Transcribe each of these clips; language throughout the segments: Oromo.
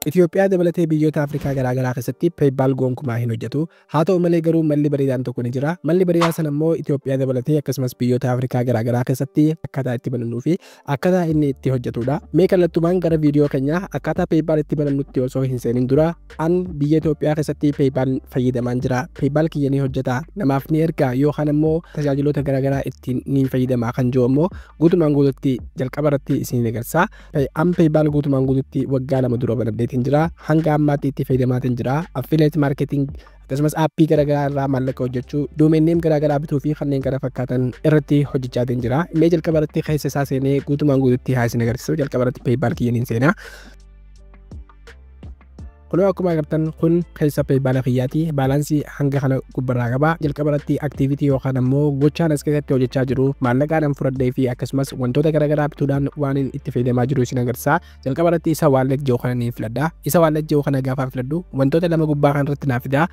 Itoophiyaa dabalatee biyyoota Afrikaa garaagaraa keessatti PayPal gonkumaa hin hojjetu. Haa ta'u malee garuu malli bareedaan tokko ni jira. Malli bareedaan sana immoo Itoophiyaa dabalatee akkasumas biyyoota Afrikaa garaagaraa keessatti akkaataa itti banannuu fi akkaataa inni itti hojjetudha. Mee kallattumaan gara viidiyoo keenyaa akkaataa PayPal itti banannutti osoo hin seenin dura an biyya Itoophiyaa keessatti PayPal fayyadamaan jira. PayPal kiyya ni hojjeta. Namaaf ni ergaa yookaan immoo tajaajiloota garaagaraa ittiin ni fayyadamaa kan jiru immoo guutumaan guututti jalqaba irratti isin agarsiisa. An PayPal guutumaan guututti waggaa lama dura banadheetiin jira hanga ammaatti itti fayyadamaatiin jira affiliate marketing akkasumas aappii garaagaraa irraa maallaqa hojjechuu domain name garaagaraa bituu fi kanneen kana fakkaatan irratti hojjechaatiin jira. Mee jalqaba irratti keessa isaa seenee guutumaan guututti haa isin agarsiisu. Jalqaba irratti PayPal kiyyaniin seenaa. Kunoo akkuma agartan kun keessa PayPal kiyyaati. Baalaansii hanga kana gubbarraa qaba. Jalqaba irratti activity yookaan ammoo gochaan as keessatti hojjechaa jiru maallaqaan fudhadhee fi akkasumas wantoota garaagaraa bituudhaan waan itti fayyadamaa jiru isin agarsiisa. Jalqaba irratti isa wallet jiru kana ni filadha. Isa wallet jiru kana gaafa filadhu wantoota lama gubbaa kan irratti naaf fida.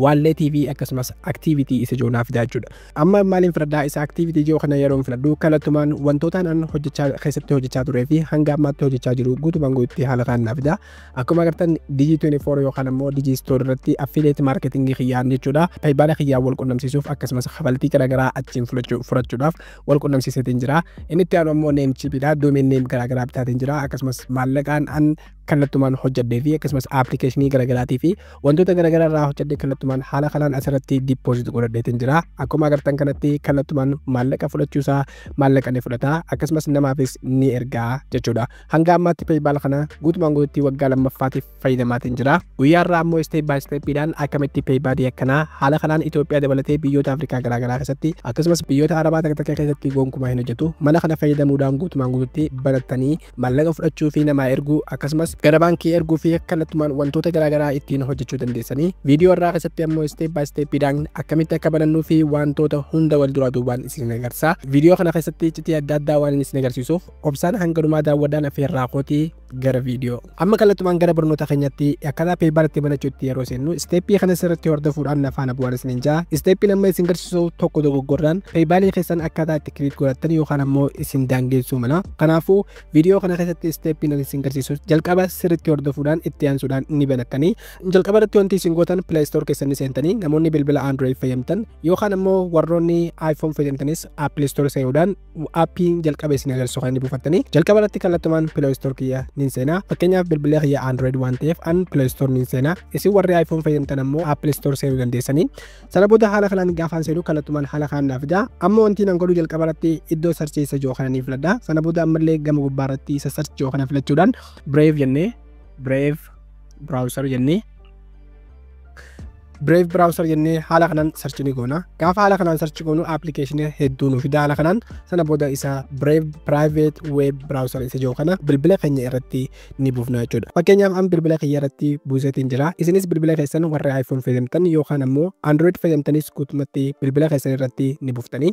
Wallet fi akkasumas activity isa jiru naaf fida jechuudha. Amma maaliin filadha isa activity jiru kana yeroo filadhu kallattumaan wantoota an hojjechaa keessatti hojjechaa turee fi hanga ammaatti hojjechaa jiru guutumaan guututti haala kan naaf fida. Akkuma agartan Digi24 yookaan immoo Digi Store irratti affiliate marketing kiyyaan jechuudha. PayPal kiyyaan wal qunnamsiisuuf akkasumas kafaltii garaagaraa achiin fudhachuudhaaf wal qunnamsiiseetiin jira. Inni itti aanu immoo Namecheapidha. Domain name garaagaraa bitaatiin jira. Akkasumas maallaqaan an kallattumaan hojjedhee fi akkasumas appilikeeshinii garaagaraatii fi wantoota garaagaraa irraa hojjedhee kallattumaan haala kanaan asirratti deposit godhadheetiin jira. Akkuma agartan kanatti kallattumaan maallaqa fudhachuusaa maallaqa ni fudhata akkasumas namaafis ni ergaa jechuudha. Hanga ammaatti PayPal kana guutumaan guututti waggaa lammaffaatiif fayyadamaatiin jira. Guyyaa irraa ammoo step by stepidhaan akkamitti PayPal akkanaa haala kanaan Itoophiyaa dabalatee biyyoota Afrikaa garaagaraa keessatti akkasumas biyyoota Arabaa takka keessatti gonkumaa hin hojjetu. Mala kana fayyadamuudhaan guutumaan guututti barattanii maallaqa fudhachuu fi namaa erguu akkasumas gara baankii erguu fi kallattumaan wantoota garaagaraa ittiin hojjechuu dandeessanii viidiyoo irraa keessatti ammoo step by stepidhaan akkamitti akka banannuu fi wantoota hunda wal duraa duubaan isin agarsiisa. Viidiyoo kana keessatti iccitii adda addaa waan isin agarsiisuuf obsaan hanga dhumaa daawwadhaan affeerraa kootii gara viidiyoo. Amma kallattumaan gara barnoota keenyatti akkaataa PayPal itti banachuutti yeroo seennu steepii kana sirriitti hordofuudhaan nafaana bu'aan isin jaa. Steepii amma isin agarsiisu tokko dogoggorraan PayPal keessan akkaataa itti kiliik godhattan yookaan ammoo isin daangeessuu mala. Kanaafuu viidiyoo kana keessatti steepii isin agarsiisu jalqaba sirriitti hordofuudhaan itti aansuudhaan ni banattanii. Jalqaba irratti wanti isin gootan Play Store keessan seentanii namoonni bilbila Android fayyadamtan yookaan ammoo warroonni iPhone fayyadamtanis Apple Store seenuudhaan aappii jalqaba isin agarsiisu kan buufattanii. Jalqaba irratti kallattumaan Play Store kiyya nin seenaa. Fakkeenyaaf bilbila kiyya Android waan ta'eef an Play Store nin seenaa. Isin warri iPhone fayyadamtan ammoo Apple Store seenuu dandeessanii. Sana booda haala kanaan gaafaan seenu kallattumaan haala kanaan naaf fida. Amma wanti nan godhu jalqaba irratti iddoo searchii isa jiru kana ni filadha. Sana booda ammallee gama gubbaa irratti isa search jiru kana filachuudhaan Brave jennee Brave browser jennee haala kanaan search ni goona. Gaafa haala kanaan search goonu application hedduu nu fida haala kanaan sana booda isa Brave private web browser isa jiru kana bilbila keenya irratti ni buufna jechuudha. Fakkeenyaaf an bilbila keenya irratti buuseetiin jira. Isinis bilbila keessan warra iPhone fayyadamtan yookaan ammoo Android fayyadamtanis guutumatti bilbila keessan irratti ni buuftanii.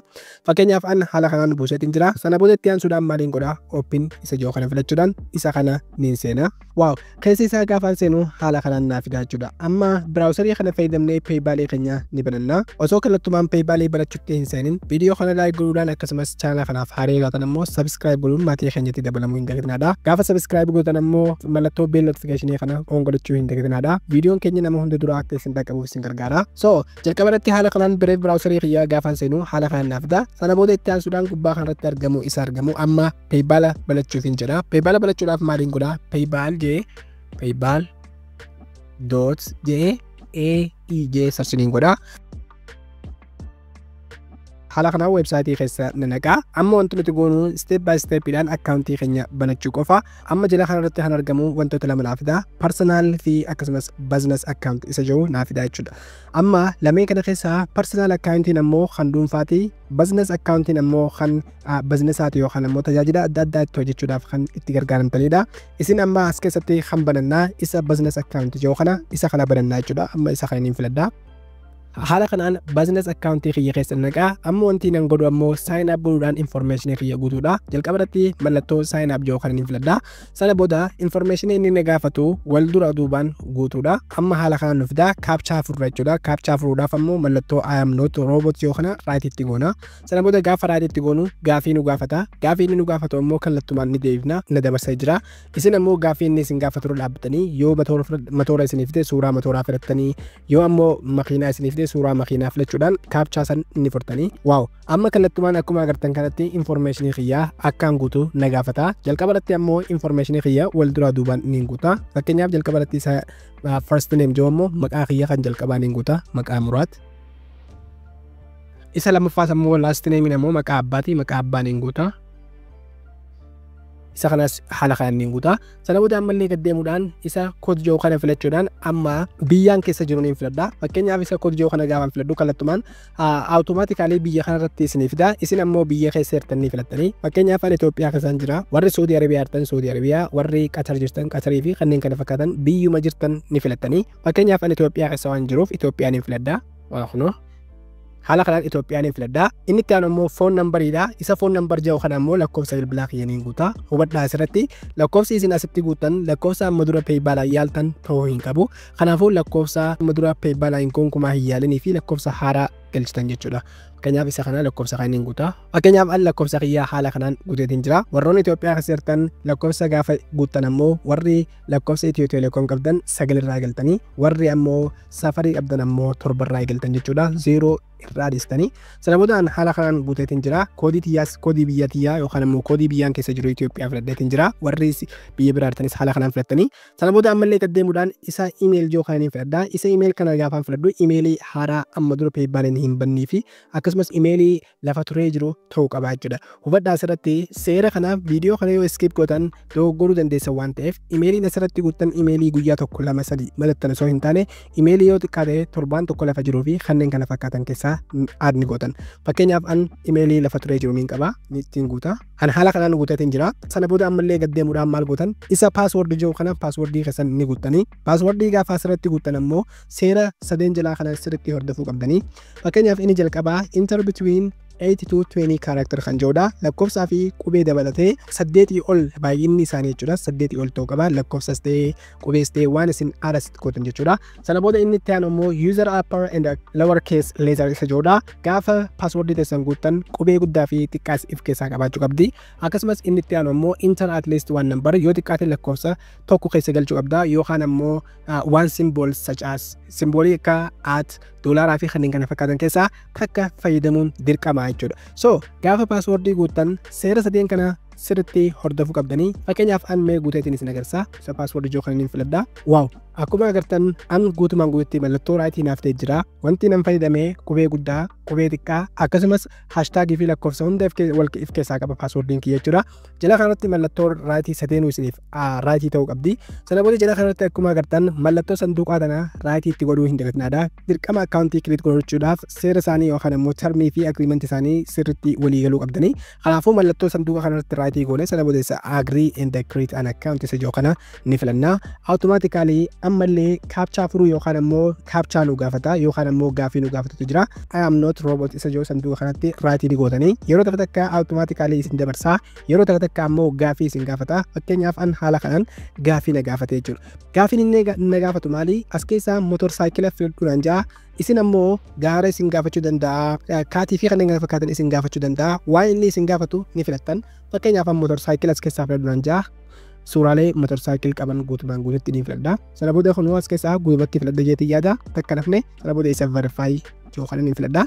Fakkeenyaaf an haala kanaan buuseetiin jira. Sana booda itti aansuudhaan maaliin godha open isa jiru kana filachuudhaan isa kana ni seena. Waaw keessa isaa gaafa seenu haala kanaan naaf fida jechuudha. Amma browserii kana fayyadamnee PayPal keenya ni bananna. Osoo kallattumaan PayPal banachuutti hin seenin viidiyoo kana like godhuudhaan akkasumas channel kanaaf haaraa taatan ammoo subscribe godhuun maatii keenyatti dabalamuu hin dagatinaa. Gaafa subscribe gootan ammoo mallattoo bell notification kana on godhachuu hin dagatinaa. Viidiyoon keenya nama hunda dura akka isin dhaqqabuuf isin gargaara. So jalqaba irratti haala kanaan Brave browserii kiyya gaafa seenu haala kanaan naaf fida. Sana booda itti aansuudhaan gubbaa kanarratti argamu isa argamu amma PayPal banachuuf hin jedha. PayPal banachuudhaaf maaliin godha? PayPal.aej searching godha. Haala kanaan websaayitii keessa naqaa. Amma wanti nuti goonu step by stepidhaan akkaawuntii keenya banachuu qofa. Amma jala kanarratti kan argamu wantoota lama naaf fida. Personal fi akkasumas business account isa jiru naaf fida jechuudha. Amma lameen kana keessaa personal accountiin ammoo kan dhuunfaati. Business accountiin ammoo kan businessaati yookaan ammoo tajaajila adda addaa itti hojjechuudhaaf kan itti gargaaramtanidha. Isin amma as keessatti kan banannaa isa business account jiru kana isa kana banannaa jechuudha. Amma isa kana ni filadha. haala kanaan business account kiyya keessa naqaa. Amma wanti nan godhu ammoo sign up godhuudhaan information kiyya guutuudha. Jalqaba irratti mallattoo sign up jedhu kan inni filadha. Sana booda information inni na gaafatu wal dura duubaan guutuudha. Amma haala kanaan dhufdaa captcha furra jechuudha. Captcha furuudhaaf ammoo mallattoo I am not robot yoo kana right itti goona. Sana booda gaafa right itti goonu gaafii nu gaafata. Gaafii inni nu gaafatu ammoo kallattumaan ni deebifna na dabarsaa jira. Isin ammoo gaafii inni isin gaafatu dhaabbatanii yoo matoora isin fide suuraa matooraa filattanii yoo ammoo makiinaa isin fide suuraa makiinaa filachuudhaan captcha san inni furtanii. Waaw amma kallattumaan akkuma agartan kanatti information xiyyaa akkaan guutuu na gaafata. Jalqaba irratti ammoo information xiyyaa wal duraa duubaan ni guuta. Fakkeenyaaf jalqaba irratti isa first name joo ammoo maqaa xiyyaa kan jalqabaa ni guuta maqaa Muraat. Isa lammaffaas ammoo last name ammoo maqaa abbaati maqaa abbaa ni guuta. Isa kanas haala kanaan ni guuta. Sana booda ammallee gaddeemuudhaan isa kood joo kana filachuudhaan amma biyyaan keessa jiru ni filadha. Fakkeenyaaf isa kood joo kana gaafan filadhu kallattumaan awutomaatikaalii biyya kana irratti isinii fida. Isin ammoo biyya keessa jirtan ni filattanii. Fakkeenyaaf ani Itoophiyaa keessaan jira. Warri Saudi Arabiyaa jirtan Saudi Arabiyaa, warri Qatar jirtan Qatarii fi kanneen kana fakkaatan biyyuma jirtan ni filattanii. Fakkeenyaaf ani Itoophiyaa keessa waan jiruuf Itoophiyaa ni filadha. Waaw haala kanaan Itoophiyaan ni filadha. Inni itti aanu ammoo phone number-idha. Isa phone number jedhu kana ammoo lakkoofsa bilbilaa kiyyan guuta. Hubadhaa asirratti lakkoofsi isin asitti guutan lakkoofsa amma dura PayPal yaaltan ta'uu hin qabu. Kanaafuu lakkoofsa amma dura PayPal hin gonkumaa hin yaalanii fi lakkoofsa haaraa galchitan jechuudha. Fakkeenyaaf isa kana lakkoofsa kan hin guuta. Fakkeenyaaf al lakkoofsa kiyyaa haala kanaan guuteetiin jira. Warroonni Itoophiyaa keessa jirtan lakkoofsa gaafa guutan ammoo warri lakkoofsa Itiyoo Telekoom qabdan 9 irraa galtanii warri ammoo safarii qabdan ammoo 7 irraa galtan jechuudha. 0 irraa dhistanii. Sana boodaan haala kanaan guuteetiin jira. Koodii tiyyaas koodii biyya tiyyaa yookaan ammoo koodii biyyaan keessa jiru Itoophiyaa filadheetiin jira. Warri biyya biraa jirtanis haala kanaan filattanii. Sana booda ammallee gaddeemuudhaan isa email joo kana filadha. Isa email kana gaafaan filadhu emailii haaraa amma dura PayPal hin bannii fi akkasumas emailii lafa turee jiru ta'uu qaba jechuudha. Hubadhaa asirratti seera kanaaf viidiyoo kana yoo skip gootan dogoggoruu dandeessan waan ta'eef emailiin asirratti guutan emailii guyyaa tokko 2-3 malattan osoo hin taane emailii yoo xiqqaate torbaan tokko lafa jiruu fi kanneen kana fakkaatan keessaa aadni gootan. Fakkeenyaaf an emailii lafa turee jiru niin qaba ittiin guuta. An haala kanaan guuteetiin jira. Sana booda ammallee gaddeemuudhaan maal gootan isa password jiru kana passwordii keessan ni guuttanii. Passwordii gaafa asirratti guuttan ammoo seera 3 jalaa kana sirriitti hordofuu qabdanii. Fakkeenyaaf inni jalqabaa enter between 8 to 20 character kan jedhudha. Lakkoofsaa fi qubee dabalatee 8 ol baay'inni isaanii jechuudha. 8 ol ta'uu qaba. Lakkoofsas ta'ee qubees ta'ee waan isin aadasitti gootan jechuudha. Sana booda inni itti aanu immoo user upper and lower case letter isa jedhudha. Gaafa password teessan guuttan qubee guddaa fi xiqqaas if keessaa qabaachuu qabdi. Akkasumas inni itti aanu immoo enter at least one number yoo xiqqaate lakkoofsa tokko keessa galchuu qabda yookaan ammoo one symbol such as simboolii akka at doolaaraa fi kanneen kana fakkaatan keessaa akka fayyadamuun dirqama jechuudha. So gaafa passwordii guuttan seera 3 kana sirriitti hordofuu qabdanii. Fakkeenyaaf an mee guuteetiin isin agarsiisa. Isa passwordii joo kana filadha. Waaw akkuma agartan an guutumaan guutetti mallattoo raayitii naaf ta'ee jira. Wanti nan fayyadamee qubee guddaa qubee xiqqaa akkasumas hashtagii fi lakkoofsa hunda if keessaa qaba passwordiin kiyya jechuudha. Jala kanatti mallattoo raayitii sadeenuu isiniif raayitii ta'uu qabdi. Sana booda jala kanatti akkuma agartan mallattoo sanduuqaa kana raayitii itti godhuu hin dagatinaadha. Dirqama akkaawuntii kiliit godhachuudhaaf seera isaanii yookaan immoo termii fi agreement isaanii sirriitti walii galuu qabdanii. Kanaafuu mallattoo sanduuqa kanatti raayitii goone sana booda isa agree and create an account isa joo kana ni filanna. Automatically ammallee captcha furuu yookaan ammoo captcha nu gaafata yookaan ammoo gaafii nu gaafatu jira. I am not robot isa joo sanduuqa kanatti raayitii gootanii yeroo takka automatically isin dabarsaa yeroo takka ammoo gaafii isin gaafata. Fakkeenyaaf an haala kanaan gaafii na gaafate jechuudha. Gaafiin inni na gaafatu maali? As keessaa motorsaayikila filadhuudhaan jaa isin ammoo gaara isin gaafachuu danda'a. Kaatii fi kanneen kana fakkaatan isin gaafachuu danda'a. Waan inni isin gaafatu ni filattan. Fakkeenyaaf motorsaayikila as keessaa filadhuudhaan jaa suuraalee motorsaayikil qaban guutumaan guututti ni filadha. Sana booda kunoo as keessaa guutumatti filadha jeetii yaada takka nafne sana booda isa verify yookaan ni filadha.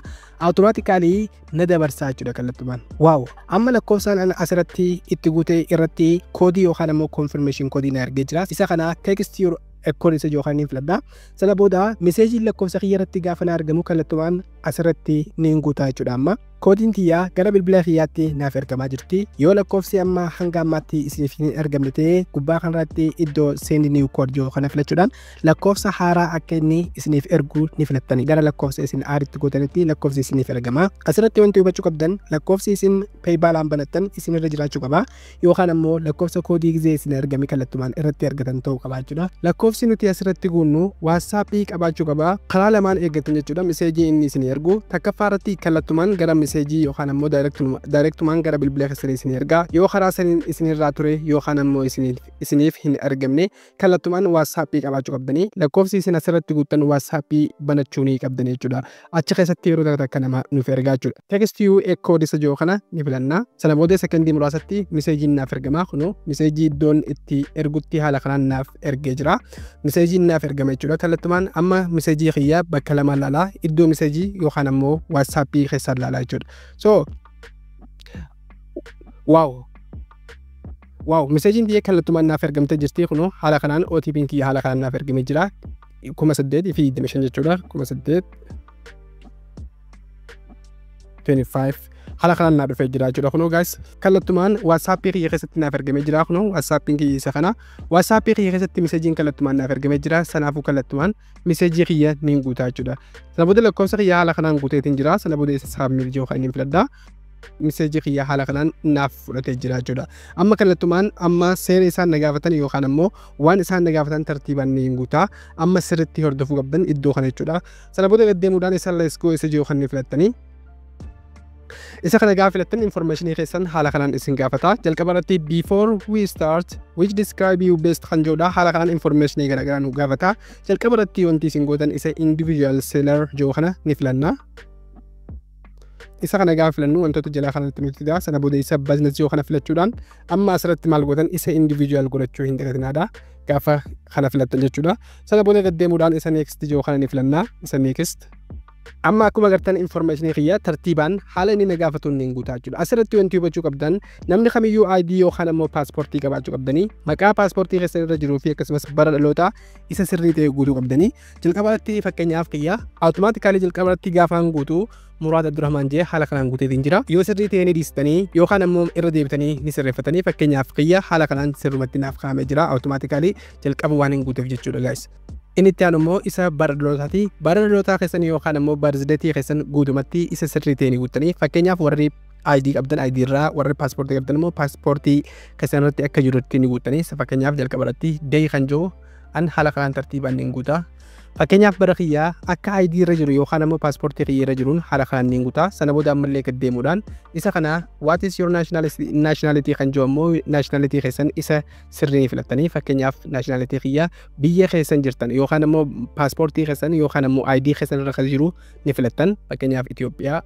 Automatically na dabarsaa jechuudha kallattumaan. Waaw amma lakkoofsaan asirratti itti guutee irratti koodii yookaan ammoo confirmation koodii na argee jira. Isa kana text your ekkoon isa yookaan ni filadha. Sana booda meseejiin lakkoofsa kiyya irratti gaafa na argamu kallattumaan asirratti ni guutaa jechuudha. Amma koodiin tiyyaa gara bilbila kiyyaatti naaf ergamaa jirti. Yoo lakkoofsi amma hanga ammaatti isiniif hin argamne ta'ee gubbaa kanarratti iddoo send new code yoo kana filachuudhaan lakkoofsa haaraa akka inni isiniif ergu ni filattani. Gara lakkoofsa isin aaditti gootanitti lakkoofsi isiniif ergama. Asirratti wanti hubachuu qabdan lakkoofsi isin PayPal banattan isin irra jiraachuu qaba yookaan ammoo lakkoofsa koodii gizee isin argame kallattumaan irratti argatan ta'uu qaba jechuudha. Lakkoofsi nuti asirratti guunnu WhatsApp qabaachuu qaba. Karaa lamaan eeggatan jechuudha. Meseejii inni isin ergu takkaffaa irratti kallattumaan gara message yookaan ammoo directumaan gara bilbila keessanii isin ergaa yoo karaa saniin isinirraa ture yookaan ammoo isiniif hin argamne kallattumaan WhatsApp qabaachuu qabdanii lakkoofsi isin asirratti guutan WhatsApp banachuu ni qabdanii jechuudha. Achi keessatti yeroo takka nama nuuf ergaa jechuudha. Text you echo isa jiru kana ni filanna. Sana booda sekondii muraasatti message naaf ergama kunu message iddoon itti ergutti haala kanaan naaf ergee jira. Message naaf ergama jechuudha. Kallattumaan amma message xiyyaa bakka lama laalaa iddoo message yookaan ammoo WhatsApp keessa laalaa jechuudha. So wow message ndiye kallattumaan naaf ergamte jirti kunu haala kanaan OTP kiyya haala kanaan naaf ergamee jira. 8,800 fi dimension jechuudha. 8,800 25 haala kanaan naa dhufee jira jechuudha. Kunoo guys kallattumaan WhatsApp kiyya keessatti naaf ergamee jira. Kunoo WhatsApp kiyya isa kana WhatsApp kiyya keessatti message kallattumaan naaf ergamee jira. Sanaafuu kallattumaan message kiyya ni guutaa jechuudha. Sana booda lakkoofsa kiyya haala kanaan guuteetiin jira. Sana booda isa submit yookaan hin filadha. Message kiyya haala kanaan naaf fudhatee jira jechuudha. Amma kallattumaan amma seera isaan nagaafatan yookaan ammoo waan isaan nagaafatan tartiibaan ni guutaa. Amma sirriitti hordofuu qabdan iddoo kana jechuudha. Sana booda gaddeemuudhaan isa let's go isa jiru kan ni filattanii. Isa kana gaafa filattan information keessan haala kanaan isin gaafata. Jalqaba irratti before we start which describe you best kan jedhudha. Haala kanaan information garaagaraa nu gaafata. Jalqaba irratti wanti isin gootan isa individual seller jiru kana ni filanna. Isa kana gaafa filannu wantoota jalaa kanatti nuti daa sana booda isa business yoo kana filachuudhaan amma asirratti maal gootan isa individual godhachuu hin dagatinaadha gaafa kana filattan jechuudha. Sana booda gaddeemuudhaan isa next yoo kana ni filanna isa next. Amma akkuma agartan information kiyya tartiibaan haala inni nagaafatuun ni guutaa jechuudha. Asirratti wanti hubachuu qabdan namni kamiyyuu ID yookaan ammoo paaspoortii qabaachuu qabdanii maqaa paaspoortii keessan irra jiruu fi akkasumas bara dhalootaa isa sirrii ta'e guutuu qabdanii jalqabaatti fakkeenyaaf kiyya awutomaatikaalii jalqabaatti gaafaan guutuu Muraad Abdurrahman jee haala kanaan guuteetiin jira. Yoo sirrii ta'e ni dhiistanii yookaan ammoo irra deebitanii ni sirreeffatanii fakkeenyaaf kiyya haala kanaan sirrumatti naaf kaa'amee jira awutomaatikaalii jalqaba waan hin guuteef jechuudha guys. Inni itti aanu immoo isa bara dhalootaati. Bara dhalootaa keessan yookaan ammoo birthday keessan guutumatti isa sirrii ta'e ni guuttanii fakkeenyaaf warri ID qabdan ID irraa warri paaspoortii qabdan immoo paaspoortii keessan irratti akka jirutti ni guuttanii fakkeenyaaf jalqaba irratti day kan jiru an haala kanaan tartiibaan ni guutaa. Fakkeenyaaf bara kiyyaa akka ID irra jiru yookaan ammoo paaspoortii kiyya irra jiruun haala kanaan ni guutaa. Sana booda ammallee gaddeemuudhaan isa kana what is your nationality kan jiru ammoo nationality keessan isa sirrii filattanii fakkeenyaaf nationality kiyya biyya keessan jirtan yookaan ammoo paaspoortii keessan yookaan ammoo ID keessan irra kan jiru ni filattan fakkeenyaaf Itoophiyaa.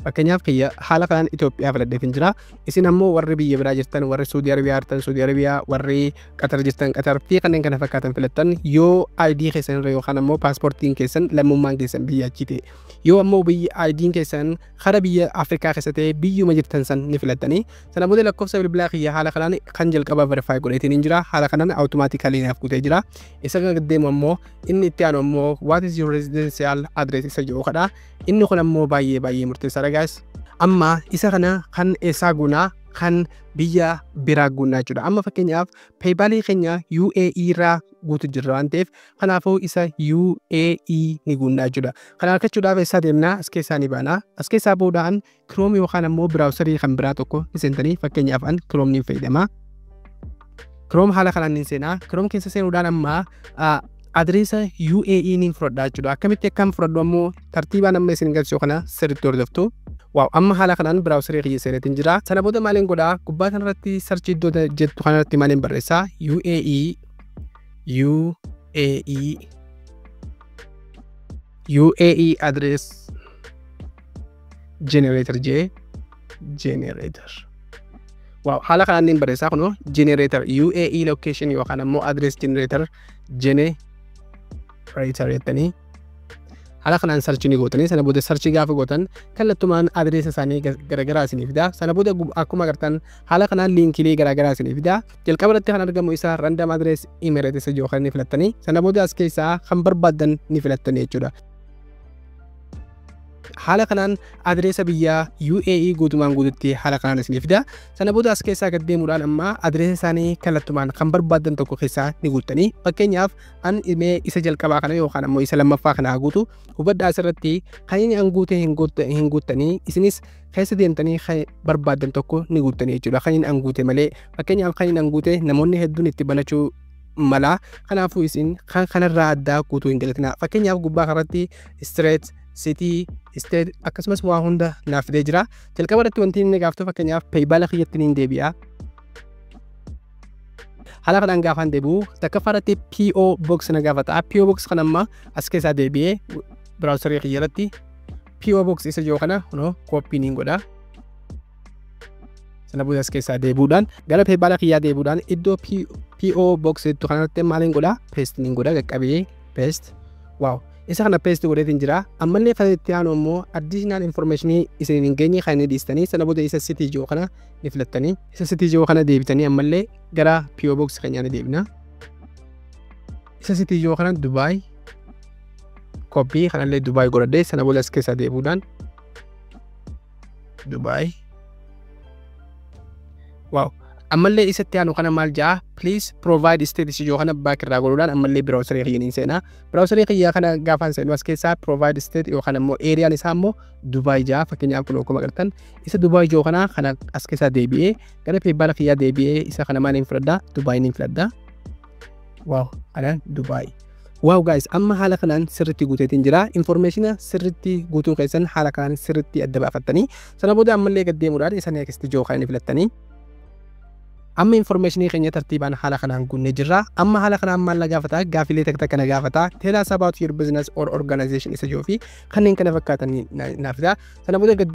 Fakkeenyaaf kiyya haala kanaan Itoophiyaa filadheetiin jira. Isin ammoo warri biyya biraa jirtan warri Saudi Arabiyaa jirtan Saudi Arabiyaa warri Qatar jirtan Qatar fi kanneen kana fakkaatan filattan yoo ID keessan irra yookaan ammoo paaspoortiin keessan lammummaan keessan biyya achi ta'e yoo ammoo biyya ID keessan kara biyya Afrikaa keessa ta'e biyyuma jirtan san ni filattanii sana booda lakkoofsa bilbilaa kiyya haala kanaan kan jalqaba verify godheetiin jira. Haala kanaan awutomaatikaalii naaf guutee jira. Isa gaddeemu ammoo inni itti aanu ammoo what is your residential address isa jedhu kadha. Inni kun ammoo baay'ee murteessaadha guys. Amma isa kana kan eessaa guunaa kan biyya biraa guunaa jechuudha. Amma fakkeenyaaf PayPal keenya UAE irraa guutu jirra waan ta'eef kanaafuu isa UAE ni guunaa jechuudha. Kana argachuudhaaf eessaa deemnaa as keessaa ni baanaa. As keessaa boodaan Chrome yookaan ammoo browserii kan biraa tokko ni seentanii fakkeenyaaf an Chrome ni fayyadama. Chrome haala kanaan ni seenaa. Chrome keessa seenuudhaan amma adreesa UAE ni fudhadhaa jechuudha. Akkamitti akkam fudhadhu ammoo tartiibaan amma isin agarsiisu kana sirriitti hordoftu. Waaw amma haala kanaan browserii kiyya seeneetiin jira. Sana booda maaliin godhaa gubbaa kanarratti sarchii iddoo jettu kanarratti maaliin barreessaa UAE address generator generator. Waaw haala kanaan ni barreessaa kunoo generator UAE location yookaan ammoo address generator jettanii haala kanaan sarchii ni gootanii sana booda sarchii gaafa gootan kallattumaan adreesa isaanii garaagaraa isinii fida. Sana booda akkuma agartan haala kanaan liinkiilee garaagaraa isinii fida. Jalqaba irratti kan argamu isa random address Emirates isa jedhu ni filattanii sana booda as keessaa kan barbaadan ni filattanii jechuudha. Haala kanaan adreesa biyya UAE guutumaan guututti haala kanaan isinii fida. Sana booda as keessaa gaddeemuudhaan amma adreesa isaanii kallattumaan kan barbaadan tokko keessaa ni guuttanii fakkeenyaaf an imee isa jalqabaa kana yookaan ammoo isa lammaffaa kana guutu hubadhaa asirratti kan inni an guute hin guuttanii isinis keessa deemtanii barbaadan tokko ni guuttanii jechuudha. Kan inni an guute malee fakkeenyaaf kan inni an guute namoonni hedduun itti banachuu mala kanaafuu isin kan kanarraa addaa guutuu hin galatina. Fakkeenyaaf gubbaa kanarratti straight city state akkasumas waa hunda naaf fidee jira. Jalqaba irratti wanti inni gaafatu fakkeenyaaf PayPal kiyyatti niin deebi'a. Haala kanaan gaafaan deebi'u takkaffaa irratti PO box na gaafata. PO box kana amma as keessaa deebi'ee browserii kiyya irratti PO box isa jiru kana copy niin godha. Sana booda as keessaa deebi'uudhaan gara PayPal kiyyaa deebi'uudhaan iddoo PO box jettu kanatti maaliin godha? Paste niin godha qaqqabee paste. Wow. Isa kana paste godheetiin jira. Ammallee fayyaatti aanu immoo additional information isin hin geenye kan inni dhiistanii sana booda isa city jiru kana ni filattanii isa city jiru kana deebitanii ammallee gara PO box keenyaan deebina. Isa city jiru kana Dubai copy kanallee Dubai godhadhee sana booda as keessaa deebi'uudhaan Dubai. Wow. Ammallee isatti aanu kana maal jaa please provide state isi jiru kana back irraa godhuudhaan ammallee browserii kiyyaa seena. Browserii kiyyaa kana gaafaan seenu as keessaa provide state yookaan immoo areaan isaa immoo Dubai jaa fakkeenyaaf kun akkuma agartan isa Dubai jiru kana as keessaa deebi'ee gara PayPal kiyyaa deebi'ee isa kana maaliin filadhaa? Dubai niin filadhaa. Wow, kana Dubai. Wow guys, amma haala kanaan sirriitti guuteetiin jira. Information sirriitti guutuu keessan haala kanaan sirriitti adda baafattanii sana booda ammallee gad deemuudhaan isa next jiru kana filattanii amma information keenya tartiibaan haala kanaan guunnee jirra. Amma haala kanaan maal na gaafata? Gaafilee takka kana gaafata. Tell us about your business or organization isa jiru fi kanneen kana fakkaatan naaf fida. Sana booda gad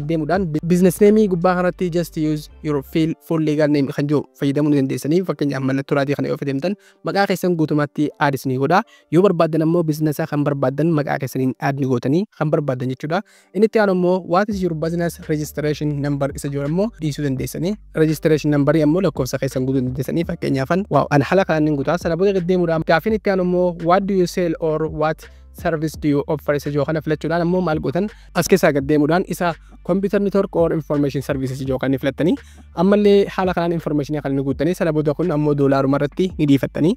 deemuudhaan business name gubbaa kanatti just use your full legal name kan jiru fayyadamuu ni dandeessanii. Fakkeenyaaf mallattoo raadii kana yoo fayyadamtan maqaa keessan guutummaatti add ni godha. Yoo barbaadan ammoo business kan barbaadan maqaa keessaniin add ni gootanii kan barbaadan jechuudha. Inni itti aanu ammoo what is your business registration number isa jiru ammoo dhiisuu dandeessanii. Registration number ammoo lakkoofsa keessan guutuu dandeessanii fakkeenyaafan waaw an haala kanaan niin guutaa. Sana booda gad deemuudhaan gaafiin itti aanu ammoo what do you sell or what service do you offer isa jiru kana filachuudhaan ammoo maal gootan as keessaa gad deemuudhaan isa computer network or information services jiru kan filattanii ammallee haala kanaan information kan ni guutanii sana booda kun ammoo doolaaruma irratti ni dhiifattanii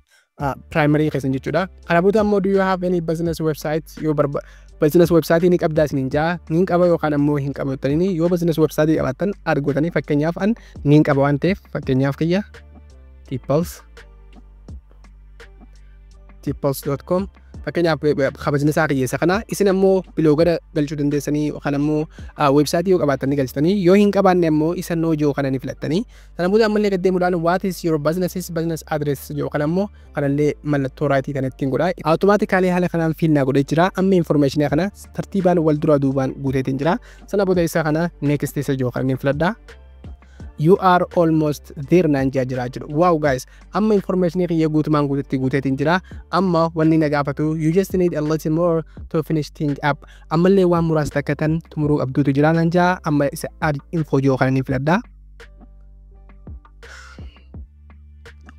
primary keessan jechuudha. Kana booda ammoo do you have any business website yoo business website ni qabdaa isiniin jaa niin qaba yookaan ammoo hin qabattanii yoo business website qabaattan argotanii fakkeenyaaf an niin qaba waan ta'eef fakkeenyaaf kiyya tipples.com fakkeenyaaf business kiyyeessa kana isin ammoo biloogara galchuu dandeessanii yookaan ammoo website yoo qabaattan ni galchitanii yoo hin qabaanne ammoo isa noo jiru kana ni filattanii sana booda ammallee gad deemuudhaan what is your business address yookaan ammoo kanallee mallattoo raayitii kan ittiin godha automatically haala kanaan fiilnaa godhee jira. Amma information kana tartiibaan wal duraa duubaan guuteetiin jira. Sana booda isa kana next isa jiru kan ni filadhaa. You are almost there naan jira jiru. Wow guys, amma information kiyya guutumaan guuteetiin jira. Amma wanni na gaafatu you just need a little more to finish things up. Ammallee waan muraasa takkatan tumuruu abduutu jira naan jaa amma isa add info jiru kana ni filadhaa.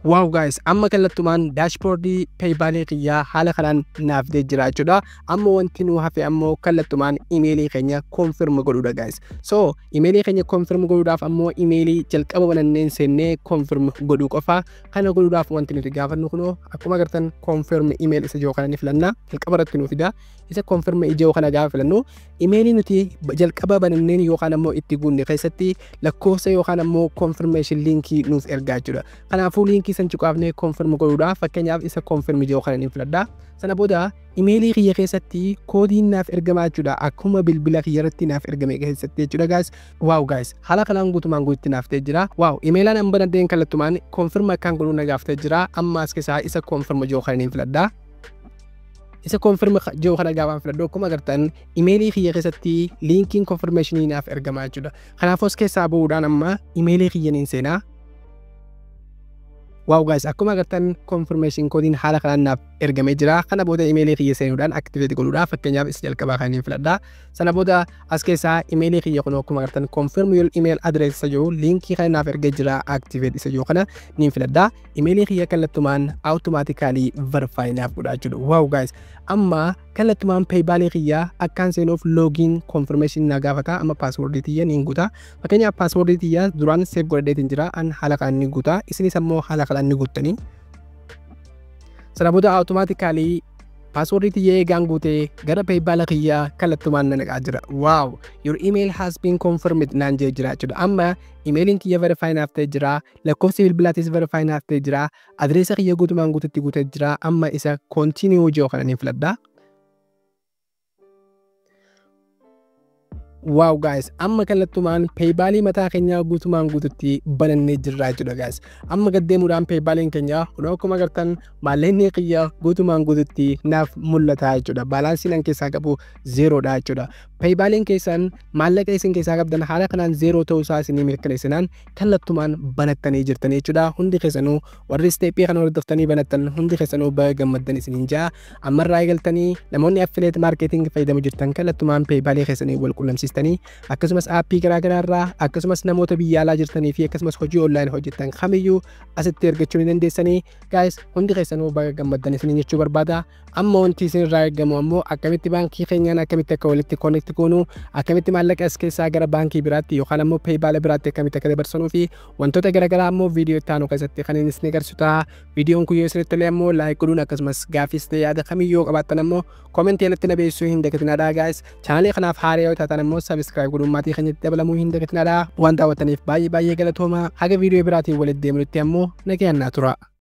Wow guys, amma kallattumaan dashboardii PayPal kiyyaa haala kanaan naaf fidee jira jechuudha. Amma wanti nu hafe ammoo kallattumaan emailii keenya confirm godhuudha guys. So emailii keenya confirm godhuudhaaf ammoo emailii jalqaba bananneen seennee confirm godhuu qofa. Kana godhuudhaaf wanti nuti gaafannu kunoo akkuma agartan confirm email isa jiru kana ni filanna. Jalqaba irratti nu fida. Isa confirm ijoo kana gaafa filannu emailii nuti jalqaba bananneen yookaan ammoo itti guunne keessatti lakkoofsa yookaan ammoo confirmation linkii nuuf ergaa jechuudha. Kanaafuu linkii san cuqaafnee confirm godhuudhaaf fakkeenyaaf isa confirm ijoo kana ni filadhaa. Sana booda emailii kiyya keessatti koodiin naaf ergamaa jechuudha akkuma bilbila kiyya irratti naaf ergame keessatti jechuudha guys. Wow guys, haala kanaan guutumaan guutti naaf ta'ee jira. Wow, emailaan an banadeen kallattumaan confirm akkaan godhuu na gaafatee jira. Amma as keessaa isa confirm ijoo kana ni filadhaa. Isa confirm jiru kana gaafaan filadhu akkuma agartan emailii kiyya keessatti linkiin confirmation naaf ergamaa jechuudha. Kanaafuu as keessaa bu'uudhaan amma emailii kiyya niin seenaa. Wow guys, akkuma agartan confirmation koodiin haala kanaan naaf ergamee jira. Kana booda emailii kiyya seenuudhaan activate godhuudhaaf fakkeenyaaf isa jalqabaa kan filadhaa. Sana booda as keessaa emailii kiyya kun akkuma agartan confirm your email address isa jiru linkii kana naaf ergee jira activate isa jiru kana niin filadhaa. Emailii kiyya kallattumaan automatically verify naaf godhaa jechuudha. Wow guys, amma kallattumaan PayPal kiyya akkaan seenuuf login confirmation na gaafata. Amma password tiyya niin guutaa. Fakkeenyaaf password tiyya duraan save godhadeetiin jira an haala kanaan niin guutaa. Isinis ammoo haala kanaan ni guuttanii. Sana booda automatically password tiyya eegaan guutee gara PayPal kiyya kallattumaan na naqaa jira. Wow, your email has been confirmed naan jee jira jechuudha. Amma emailiin kiyya verify naaf ta'ee jira. Lakkoofsi bilbilaatis verify naaf ta'ee jira. Adreesa kiyya guutumaan guututti guutee jira. Amma isa continue jiru kana ni filadhaa. Wow guys, amma kallattumaan PayPal mataa keenya guutumaan guututti banannee jirra jechuudha guys. Amma gaddeemuudhaan PayPal keenya kunoo akkuma agartan maallaqni kiyya guutumaan guututti naaf mul'ata jechuudha. Baalaansiin an keessaa qabu 0 dha jechuudha. PayPal keessan maallaqa isin keessaa qabdan haala kanaan 0 ta'uu isaa isin mirkaneessinaan kallattumaan banattanii jirtanii jechuudha. Hundi keessanuu warri steepii kana hordoftanii banattan hundi keessanuu baga gammaddan isiniin jaa. Ammarraa eegaltanii namoonni affiliate marketing fayyadamu jirtan kallattumaan PayPal keessanii wal quunnamsiistanii akkasumas aappii garaa irraa akkasumas namoota biyya alaa jirtanii fi akkasumas hojii online hojjetan kamiyyuu asitti argachuu ni dandeessanii. Guys, hundi keessanuu baga gammaddan isiniin jechuu barbaada. Amma wanti isin irraa eegamu ammoo akkamitti baankii keenyaan akkamitti akka walitti connect goonu, akkamitti maallaqa as keessaa gara baankii biraatti yookaan ammoo PayPal biraatti akkamitti akka dabarsanuu fi wantoota garaa ammoo viidiyoo itti aanu keessatti kan isin agarsiisu ta'a. Viidiyoon kun yoo isinitti tolee ammoo like godhuun akkasumas gaaffii yaada kamiyyuu qabaattan ammoo comment irratti na beeksisuu hin dagatinaa guys. Channel kanaaf haaraa yoo taatan ammoo subscribe godhuun maatii keenyatti dabalamuu hin dagatinaa. Waan daawwattaniif baay'ee galatooma. Haga viidiyoo biraatiin walitti deemnutti ammoo nagayaan naa tura.